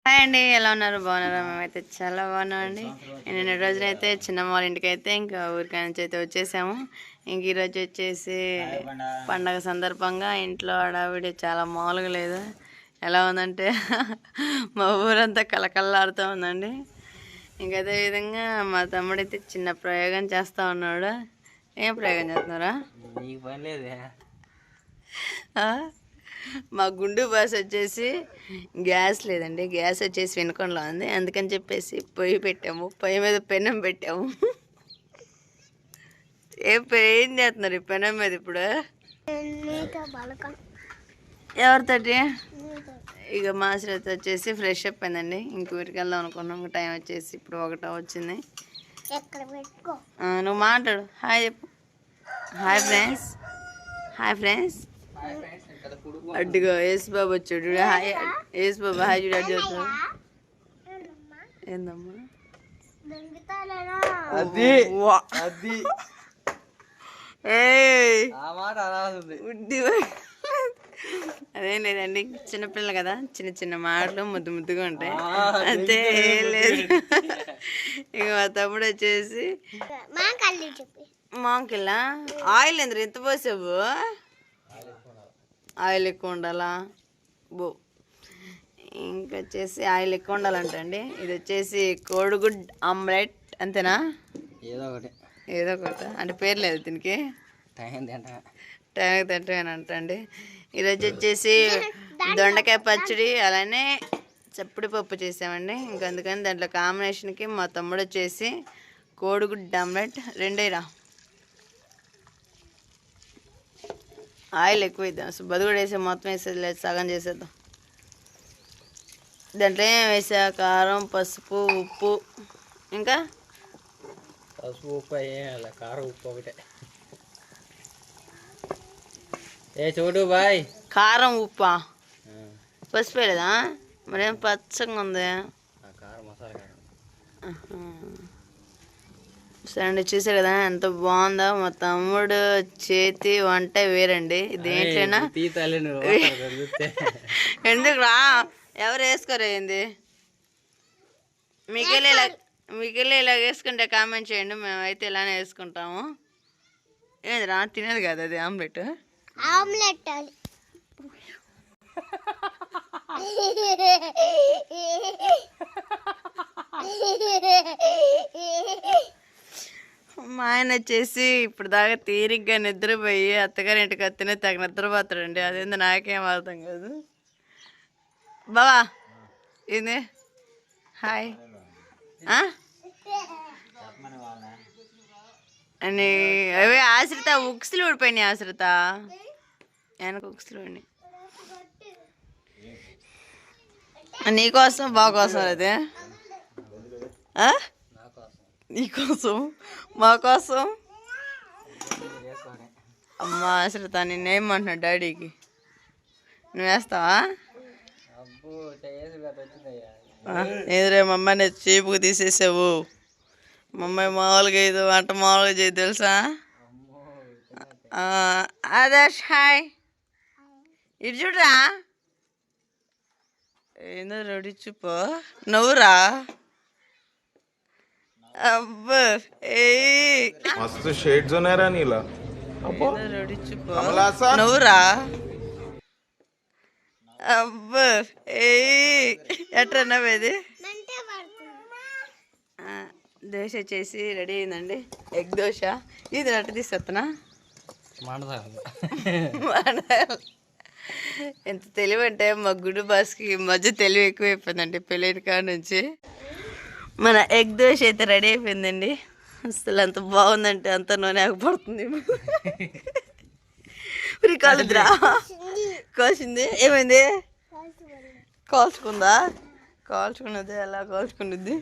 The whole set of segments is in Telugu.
హాయ్ అండి, ఎలా ఉన్నారు? బాగున్నారా? మేమైతే చాలా బాగున్నామండి. నిన్న రోజునైతే చిన్నమ్మ వాళ్ళ ఇంటికి అయితే ఇంకా ఊరికా నుంచి అయితే వచ్చేసాము. ఇంక ఈరోజు వచ్చేసి పండగ సందర్భంగా ఇంట్లో హడావిడి చాలా మామూలుగా లేదు. ఎలా ఉందంటే మా ఊరంతా కలకల్లాడుతూ ఉందండి. ఇంకా అదేవిధంగా మా తమ్ముడైతే చిన్న ప్రయోగం చేస్తూ ఉన్నాడు. ఏం ప్రయోగం చేస్తున్నారా? మా గుండు బాస్ వచ్చేసి గ్యాస్ లేదండి, గ్యాస్ వచ్చేసి వెనుకొండలో ఉంది. అందుకని చెప్పేసి పొయ్యి పెట్టాము, పొయ్యి మీద పెనం పెట్టాము. ఏం చేస్తున్నారు ఈ పెనం మీద ఇప్పుడు? ఎవరితోటి? ఇక మా శ్రేత వచ్చేసి ఫ్రెష్ అప్ అయిందండి. ఇంక ఊరికి వెళ్దాం అనుకున్నాం. టైం వచ్చేసి ఇప్పుడు 1 వచ్చింది. నువ్వు మాట్లాడు. హాయ్ చెప్పు. Hi friends, hi friends. అడ్డుగా యేసు బాబు వచ్చాడు. హాయ్ యేసు బాబు, హాయ్ చూడు. అడ్డు చెప్తాడు. ఏందమ్మా అదేం లేదండి, చిన్నపిల్లలు కదా, చిన్న చిన్న మాటలు ముద్దు ముద్దుగా ఉంటాయి అంతే, ఏం లేదు. ఇక మా తమ్ముడు వచ్చేసి మాంకిల్లా ఆయిల్ ఎందుకు ఎంత పోసావు? ఆయిల్ ఎక్కువ ఉండాలా బో. ఇంకొచ్చేసి ఆయిల్ ఎక్కువ ఉండాలంటండి. ఇది వచ్చేసి కోడిగుడ్ ఆమ్లెట్ అంతేనా? ఏదో ఒకటి అంటే పేరు లేదు దీనికి, టైంకి తింటానంటండి. ఈరోజు వచ్చేసి దొండకాయ పచ్చడి అలానే చప్పుడు పప్పు చేసామండి. ఇంకా అందుకని దాంట్లో కాంబినేషన్కి మా తమ్ముడు వచ్చేసి కోడిగుడ్ ఆమ్లెట్ రెండేరా. ఆయిల్ ఎక్కువ ఇద్దాం, బదు కూడా వేసే మొత్తం వేసేది లేదు, సగం చేసేద్దాం. దాంట్లో ఏం వేసా? కారం, పసుపు, ఉప్పు, ఇంకా పసుపు ఉప్పు వేయాలి, కారం ఉప్పు ఒకటే. ఏ చూడు బాయ్, కారం ఉప్పా? పసుపు వేయలేదా? మరేం పచ్చగా ఉంది. సరే అండి, చూసారు కదా ఎంత బాగుందో. మా తమ్ముడు చేతి వంట వేరండి. దేంట్లోనా ఎందుకు రా, ఎవరు వేసుకోరు ఏంది? మీకెళ్ళి ఇలా వేసుకుంటే కామెంట్ చేయండి, మేమైతే ఇలానే వేసుకుంటాము. ఏంది రా, తినేది కాదు అది ఆమ్లెట్. మా ఆయన వచ్చేసి ఇప్పుడు దాకా తీరిగ్గా నిద్రపోయి అత్తగారి ఇంటికి వస్తేనే తగ్గ నిద్రపోతాడండి. అదేందో నాకేం అర్థం కాదు. బావా ఇది హాయ్ అని అవే ఆశ్రిత ఉక్సులు ఊడిపోయినాయి. ఆశ్రిత వెనక ఉక్సులు ఊడినాయి. నీకోసం బాగా కోసం అది, నీకోసం మా కోసం. అమ్మ ఆశ్రిత నిన్నేమంటున్నాడు డాడీకి? నువ్వు వేస్తావా? ఎదురే మమ్మల్ని చీపుకు తీసేసావు. మమ్మల్ని మామూలుగా ఇది వంట మామూలుగా చేయదు తెలుసా? ఆదర్శ్ హాయ్, ఇటు చూడరా. ఏందో రెడీ చూపో, నవ్వురా. అబ్బా मस्त शेड जो नाही राणीला రెడీ చూపో, నవ్వురా. అబ్బా ఎట్రా నవ్వేది? దోశ వచ్చేసి రెడీ అయిందండి, ఎగ్ దోశ. ఇది అట్ట తీసుకొస్తున్నా. ఎంత తెలివి అంటే మా గుడి బాస్కి మధ్య తెలివి ఎక్కువైపోయిందండి పెళ్ళైన కాడ నుంచి. మన ఎగ్ దోశ అయితే రెడీ అయిపోయిందండి. అసలు అంత బాగుందంటే అంత నూనె ఆగిపడుతుంది. కాలుద్రా కాల్చింది. ఏమైంది? కాల్చుకుందా? కాల్చుకున్నది ఎలా కాల్చుకున్నది?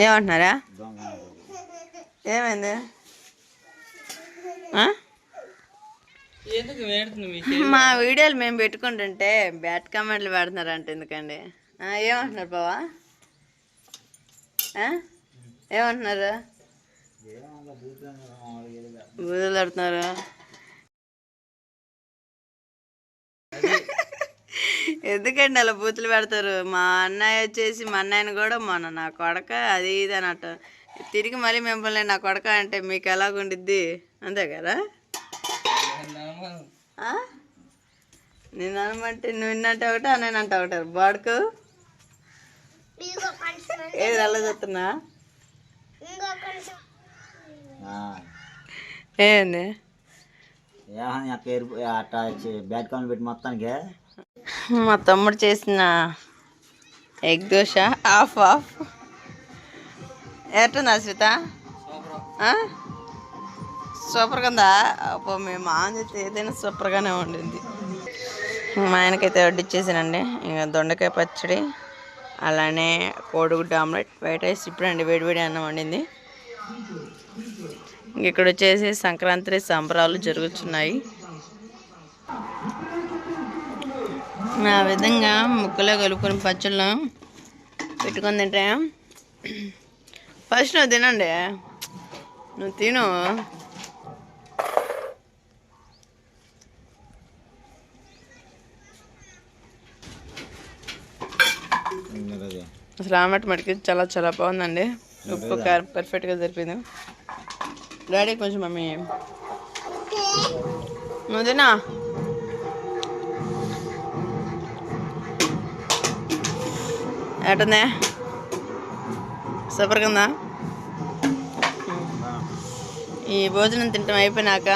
ఏమంటున్నారా? ఏమైంది? మా వీడియోలు మేము పెట్టుకుంటుంటే బ్యాడ్ కామెంట్లు పెడుతున్నారంట ఎందుకండి? ఏమంటున్నారు బావా? ఏమంటున్నారు? బూతులు పెడుతున్నారు. ఎందుకండి అలా బూతులు పెడతారు? మా అన్నయ్య వచ్చేసి మా అన్నయ్యని కూడా మొన్న నా కొడక అది ఇది అన్నట్టు తిరిగి మళ్ళీ మిమ్మల్ని నా కొడక అంటే మీకు ఎలాగుండిద్ది? అంతే కదా? నేను అనమంటే నువ్వు విన్నంటే ఒకటి అన్నయ్యనంటే ఒకటి బాడుకు ఏది అలా చూస్తున్నా ఏంది పేరు అట్టా బ్యాట్ కామెంట్ పెట్టి మొత్తానికి మా తమ్ముడు చేసిన ఎగ్ దోశ ఆఫ్ ఆఫ్ ఎట్టుంది అశ్విత? సూపర్ కదా? అప్పో మేము మామ చేస్తే ఏదైనా సూపర్గానే ఉండింది. మా ఆయనకైతే వడ్డిచ్చేసానండి. ఇంకా దొండకాయ పచ్చడి, అలానే కోడిగుడ్డు ఆమ్లెట్, వైట్ రైస్. ఇప్పుడండి వేడివేడి అన్నం వండింది. ఇక్కడ వచ్చేసి సంక్రాంతి సంబరాలు జరుగుతున్నాయి. ఆ విధంగా ముక్కలో కలుపుకొని పచ్చళ్ళు పెట్టుకొని తింటే ఫస్ట్ నువ్వు తినండి, నువ్వు తిను. అసలు ఆమ్లెట్ మటుకి చాలా చాలా బాగుందండి. ఉప్పు కారం పర్ఫెక్ట్గా సరిపోయింది. డాడీ కొంచెం మమ్మీ నువ్వు తినా. ఎట్టుందే? సూపర్గా ఉందా? ఈ భోజనం తింటాం అయిపోయినాక